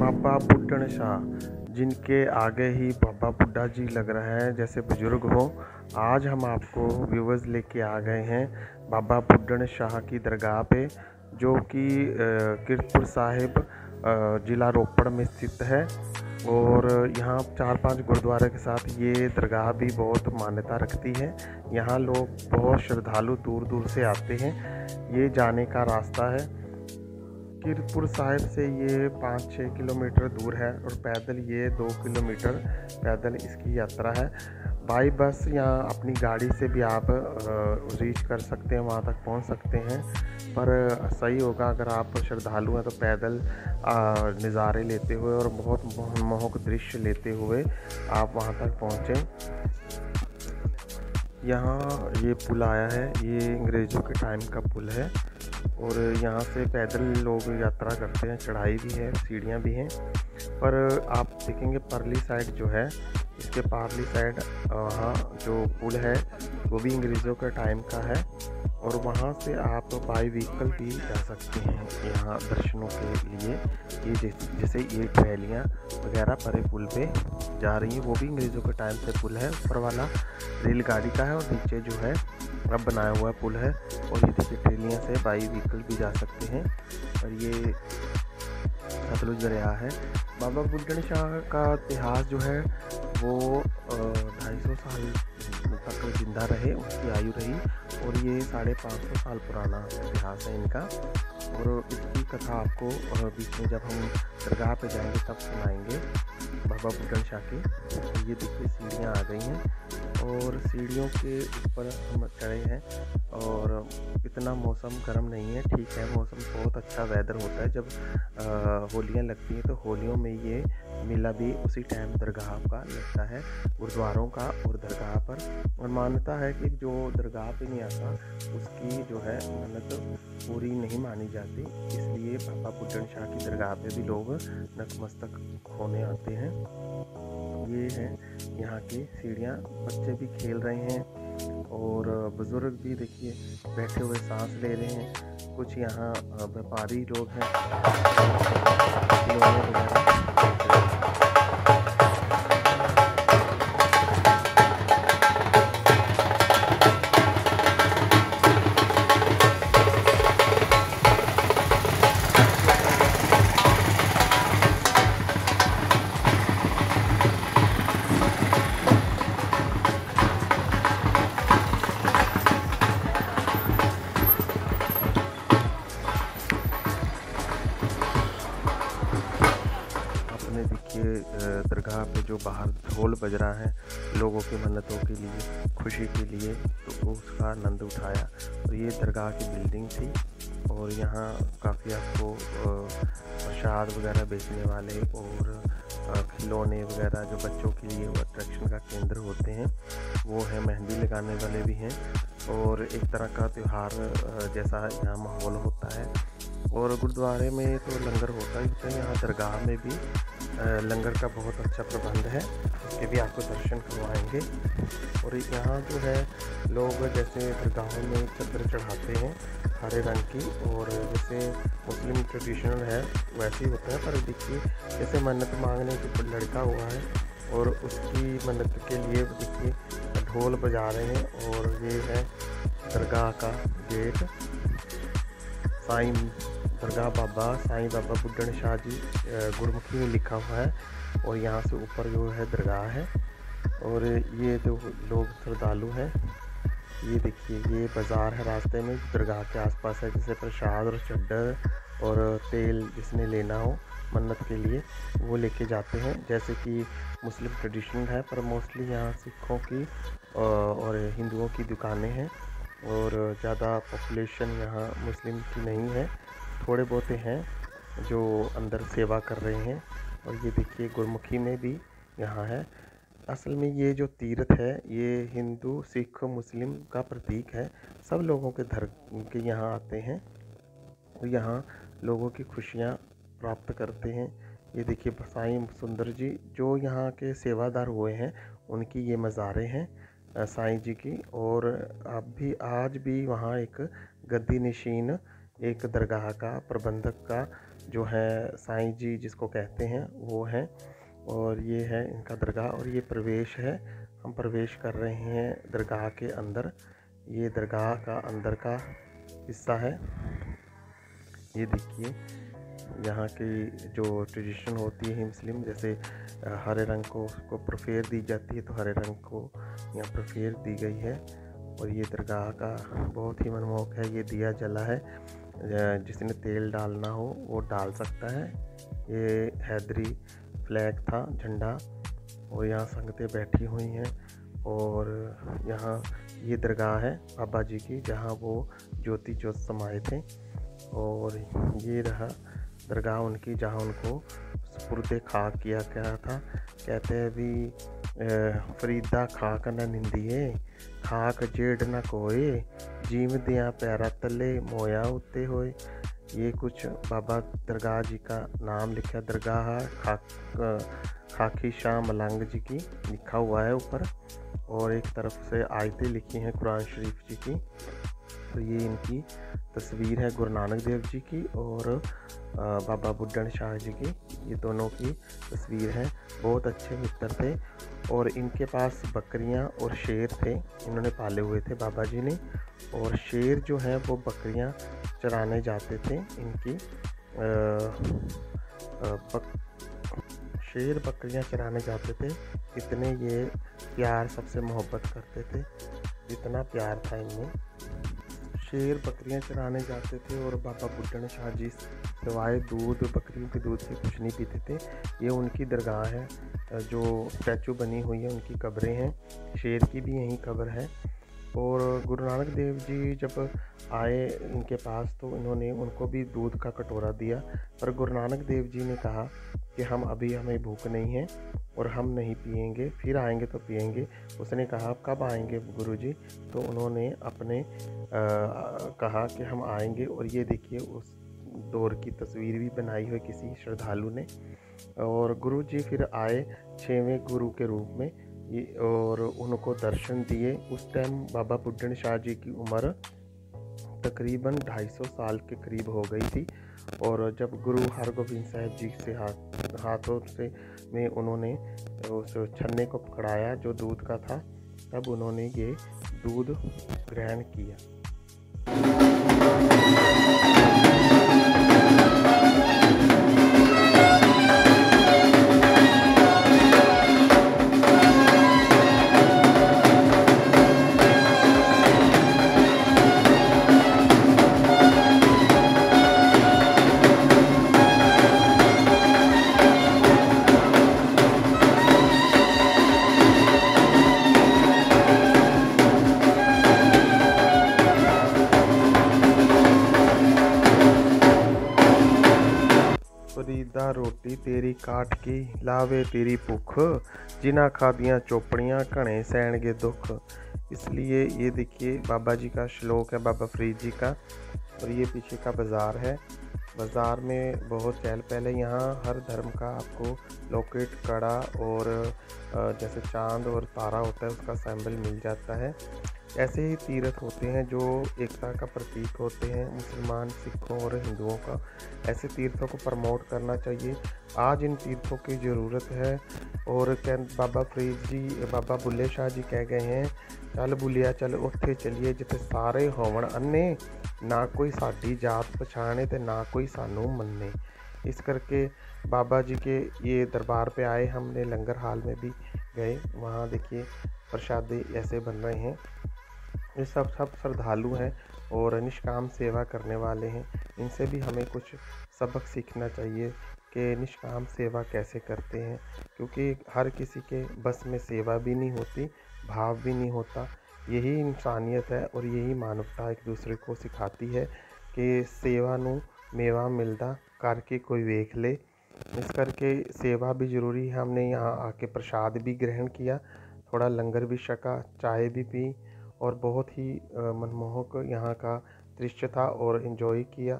बाबा बुड्ढन शाह, जिनके आगे ही बाबा बुड्ढा जी लग रहे हैं जैसे बुजुर्ग हो। आज हम आपको व्यूवर्स लेके आ गए हैं बाबा बुड्ढन शाह की दरगाह पे, जो कि कीरतपुर साहिब ज़िला रोपड़ में स्थित है। और यहाँ 4-5 गुरुद्वारे के साथ ये दरगाह भी बहुत मान्यता रखती है। यहाँ लोग बहुत श्रद्धालु दूर दूर से आते हैं। ये जाने का रास्ता है कीरतपुर साहिब से, ये 5-6 किलोमीटर दूर है और पैदल ये 2 किलोमीटर पैदल इसकी यात्रा है। बाई बस या अपनी गाड़ी से भी आप रीच कर सकते हैं, वहाँ तक पहुँच सकते हैं। पर सही होगा अगर आप श्रद्धालु हैं तो पैदल नज़ारे लेते हुए और बहुत मनमोहक दृश्य लेते हुए आप वहाँ तक पहुँचें। यहाँ ये पुल आया है, ये अंग्रेज़ों के टाइम का पुल है और यहाँ से पैदल लोग यात्रा करते हैं। चढ़ाई भी है, सीढ़ियाँ भी हैं। पर आप देखेंगे परली साइड जो है, इसके पारली साइड वहाँ जो पुल है वो भी अंग्रेज़ों के टाइम का है और वहाँ से आप बाई व्हीकल भी जा सकते हैं यहाँ दर्शनों के लिए। ये जैसे ये ट्रैलियाँ वगैरह परे पुल पे जा रही हैं, वो भी अंग्रेज़ों के टाइम से पुल है। ऊपर वाला रेलगाड़ी का है और नीचे जो है अब बनाया हुआ पुल है। और ये देखिए ट्रेलियाँ से बाई व्हीकल भी जा सकते हैं। और ये सतलुज दरिया है। बाबा बुड्ढन शाह का इतिहास जो है वो 250 साल तक जिंदा रहे, उसकी आयु रही और ये 550 साल पुराना इतिहास है इनका। और इसकी कथा आपको बीच में जब हम दरगाह पे जाएंगे तब सुनाएंगे बाबा बुड्ढन शाह की। तो ये देखिए सीढ़ियाँ आ गई हैं और सीढ़ियों के ऊपर हम चढ़े हैं और इतना मौसम गर्म नहीं है, ठीक है। मौसम बहुत अच्छा वेदर होता है जब होलियाँ लगती हैं, तो होलियों में ये मेला भी उसी टाइम दरगाह का लगता है, गुरुद्वारों का और दरगाह पर। और मान्यता है कि जो दरगाह पे नहीं आता उसकी जो है मन्नत पूरी नहीं मानी जाती, इसलिए बाबा बुड्ढन शाह की दरगाह पे भी लोग नतमस्तक होने आते हैं। ये है यहाँ की सीढ़ियाँ, बच्चे भी खेल रहे हैं और बुज़ुर्ग भी देखिए बैठे हुए सांस ले रहे हैं। कुछ यहाँ व्यापारी लोग हैं, खिलौने वगैरह बेच रहे हैं। देखिए दरगाह पे जो बाहर ढोल बज रहा है लोगों की मन्नतों के लिए, खुशी के लिए, तो उसका आनंद उठाया। और ये दरगाह की बिल्डिंग थी और यहाँ काफ़ी आपको प्रसाद वगैरह बेचने वाले और खिलौने वगैरह जो बच्चों के लिए वो अट्रैक्शन का केंद्र होते हैं वो है। मेहंदी लगाने वाले भी हैं और एक तरह का त्यौहार जैसा यहाँ माहौल होता है। और गुरुद्वारे में तो लंगर होता ही होता है, यहाँ दरगाह में भी लंगर का बहुत अच्छा प्रबंध है, उसके भी आपको दर्शन करवाएंगे। और यहाँ जो है लोग जैसे दरगाहों में चादर चढ़ाते हैं हरे रंग की, और जैसे मुस्लिम ट्रेडिशनल है वैसे ही होता है। पर देखिए जैसे मन्नत मांगने की लड़का हुआ है और उसकी मन्नत के लिए देखिए ढोल बजा रहे हैं। और ये है दरगाह का गेट, साईं दरगाह बाबा साईं बाबा बुड्ढन शाह जी गुरमुखी में लिखा हुआ है। और यहाँ से ऊपर जो है दरगाह है। और ये जो लोग श्रद्धालु हैं, ये देखिए ये बाज़ार है रास्ते में दरगाह के आसपास है, जैसे प्रसाद और चद्दर और तेल जिसने लेना हो मन्नत के लिए वो लेके जाते हैं। जैसे कि मुस्लिम ट्रेडिशनल है, पर मोस्टली यहाँ सिखों की और हिंदुओं की दुकानें हैं और ज़्यादा पॉपुलेशन यहाँ मुस्लिम की नहीं है, थोड़े बहुत हैं जो अंदर सेवा कर रहे हैं। और ये देखिए गुरमुखी में भी यहाँ है। असल में ये जो तीर्थ है ये हिंदू सिख मुस्लिम का प्रतीक है, सब लोगों के धर्म के यहाँ आते हैं और यहाँ लोगों की खुशियाँ प्राप्त करते हैं। ये देखिए साईं सुंदर जी जो यहाँ के सेवादार हुए हैं उनकी ये मज़ारें हैं साईं जी की। और आज भी वहाँ एक गद्दी नशीन एक दरगाह का प्रबंधक का जो है साईं जी जिसको कहते हैं वो हैं। और ये है इनका दरगाह और ये प्रवेश है। हम प्रवेश कर रहे हैं दरगाह के अंदर। ये दरगाह का अंदर का हिस्सा है। ये देखिए यहाँ की जो ट्रेडिशन होती है मुस्लिम, जैसे हरे रंग को उसको प्रोफेर दी जाती है, तो हरे रंग को यहाँ प्रोफेर दी गई है। और ये दरगाह का बहुत ही मनमोहक है। ये दिया जला है, जिसने तेल डालना हो वो डाल सकता है। ये हैदरी फ्लैग था, झंडा। और यहाँ संगतें बैठी हुई हैं। और यहाँ ये दरगाह है बाबा जी की, जहाँ वो ज्योति ज्योत समाये थे। और ये रहा दरगाह उनकी, जहाँ उनको सुपुर्दे खाक किया गया था। कहते हैं भी फरीदा खाक न निंदिए, खाक जेड़ न कोए, जीव दिया पैरा तले मोया उत्ते होए। ये कुछ बाबा दरगाह जी का नाम लिखा, दरगाह खाकी शाह मलंग जी की लिखा हुआ है ऊपर। और एक तरफ से आयतें लिखी हैं कुरान शरीफ जी की। तो ये इनकी तस्वीर है गुरु नानक देव जी की और बाबा बुड्ढन शाह जी की। ये दोनों की तस्वीर है। बहुत अच्छे मित्र थे और इनके पास बकरियां और शेर थे, इन्होंने पाले हुए थे बाबा जी ने। और शेर जो है वो बकरियां चराने जाते थे इनकी। शेर बकरियां चराने जाते थे। इतने ये प्यार सबसे मोहब्बत करते थे, इतना प्यार था इनमें। शेर बकरियां चराने जाते थे और बाबा बुड्ढन शाह जी सिवाय दूध, बकरियों के दूध से कुछ नहीं पीते थे। ये उनकी दरगाह है, जो स्टैचू बनी हुई है, उनकी कब्रें हैं। शेर की भी यहीं कब्र है। और गुरु नानक देव जी जब आए इनके पास तो इन्होंने उनको भी दूध का कटोरा दिया। पर गुरु नानक देव जी ने कहा कि हमें भूख नहीं है और हम नहीं पिएंगे, फिर आएंगे तो पिएंगे। उसने कहा आप कब आएंगे गुरुजी? तो उन्होंने अपने कहा कि हम आएंगे। और ये देखिए उस दौर की तस्वीर भी बनाई हुई किसी श्रद्धालु ने। और गुरुजी फिर आए 6वें गुरु के रूप में और उनको दर्शन दिए। उस टाइम बाबा बुड्ढन शाह जी की उम्र तकरीबन 250 साल के करीब हो गई थी। और जब गुरु हरगोबिंद साहिब जी से हाथों से में उन्होंने उस छन्ने को पकड़ाया जो दूध का था, तब उन्होंने ये दूध ग्रहण किया। फरीदा रोटी तेरी काट की लावे तेरी भुख, जिना खादियाँ चोपड़ियाँ घने सहणगे दुख। इसलिए ये देखिए बाबा जी का श्लोक है, बाबा फरीद जी का। और ये पीछे का बाज़ार है। बाज़ार में बहुत चहल पहल है। यहाँ हर धर्म का आपको लॉकेट, कड़ा और जैसे चांद और तारा होता है उसका सिंबल मिल जाता है। ऐसे ही तीर्थ होते हैं जो एकता का प्रतीक होते हैं, मुसलमान, सिखों और हिंदुओं का। ऐसे तीर्थों को प्रमोट करना चाहिए। आज इन तीर्थों की ज़रूरत है। और क्या बाबा फरीद जी, बाबा बुल्ले शाह जी कह गए हैं, चल बुलिया चल उत्थे चलिए जिथे सारे होवन अन्ने, ना कोई साडी जात पछाणे ते ना कोई सानू मन्ने। इस करके बाबा जी के ये दरबार पे आए, हमने लंगर हाल में भी गए। वहाँ देखिए प्रसादे ऐसे बन रहे हैं। ये सब श्रद्धालु हैं और निष्काम सेवा करने वाले हैं। इनसे भी हमें कुछ सबक सीखना चाहिए कि निष्काम सेवा कैसे करते हैं, क्योंकि हर किसी के बस में सेवा भी नहीं होती, भाव भी नहीं होता। यही इंसानियत है और यही मानवता एक दूसरे को सिखाती है कि सेवा नू मेवा मिलता करके कोई वेख ले। इस करके सेवा भी ज़रूरी है। हमने यहाँ आके प्रसाद भी ग्रहण किया, थोड़ा लंगर भी छका, चाय भी पी और बहुत ही मनमोहक यहाँ का दृश्य था और एंजॉय किया।